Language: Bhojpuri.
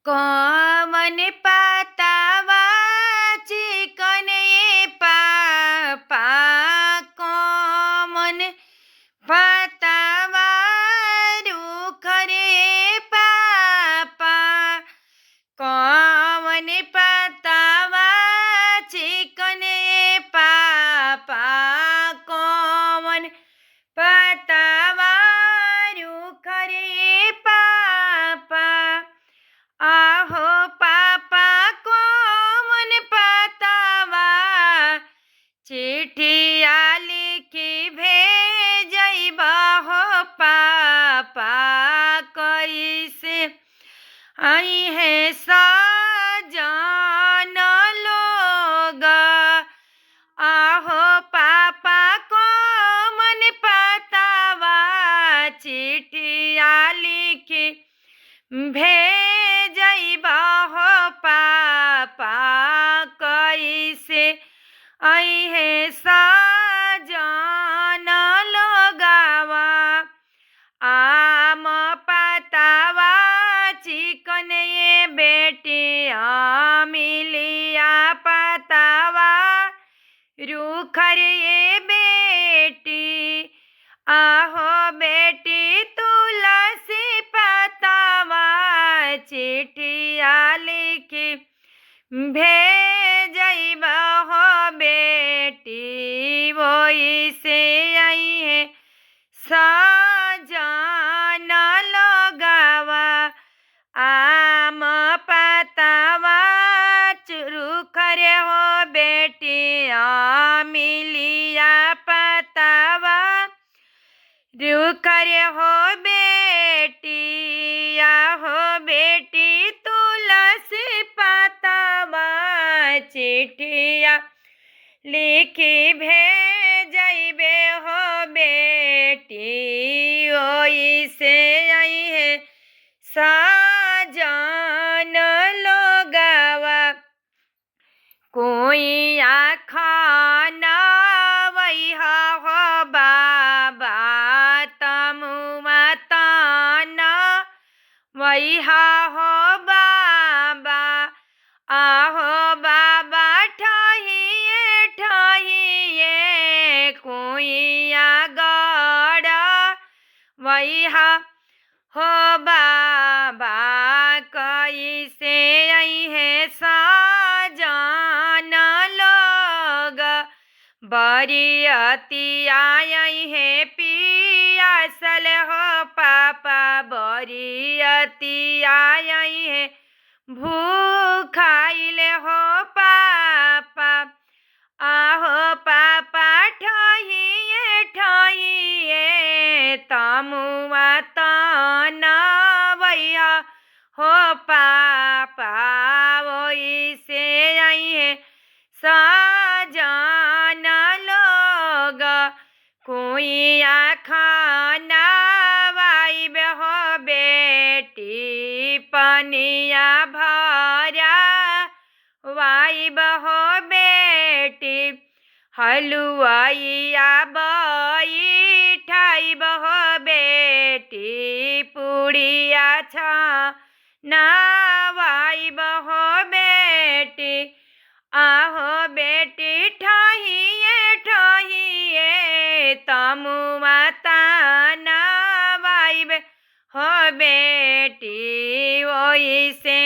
कौन पातावा चिकन ये पापा कौन पातावा रूख रे पापा कौन पातावा चिकन ये पापा कौन पातावा रूख रे पापा आहो पापा कौन पातावा चिट्ठिया लिखी भेजइबा हो पापा कैसे आई है सजन लोग आहो पापा कौन पातावा चिट्ठिया लिखी भेजइबा हो पापा कैसे आई है सजन लोगावा आम पातावा चिकन ये बेटी मिलिया पातावा रूखर ये बेटी आहो बेटी तुलसी पातावा चिट्ठिया लिखी भेजइबा हो बेटी वही से आई है सजन लोगावा आम पातावा रूखर हो बेटी मिलिया पातावा रूखर हो बेटी हो बेटी तुलसी पातावा चिट्ठिया लिखी भेजइबे हो बेटी ओई से आई है सजन लोगावा कोई खाना वही हो बाबा तमुआ ताना वही हो बाबा आहो बाबा ठहिए ठहिए कुइया गड़ा वही हो बाबा कैसे आई है सजन लोग बरियती आई है पियासल हो पापा बरियती आई है भूखाइल हो पापा आहो पापा ठहिए ठहिए तमुआ तनवैया हो पापा वही से आई है सजन लोग कोई खाना वाइब हो बेटी पनिया भरा वाइब हो बेटी हलुआइया बैठाइब हो बेटी पुड़िया छानावाइब हो बेटी आहो बेटी ठहिए ठहिए तमुआ तानावाइब हो बेटी वही से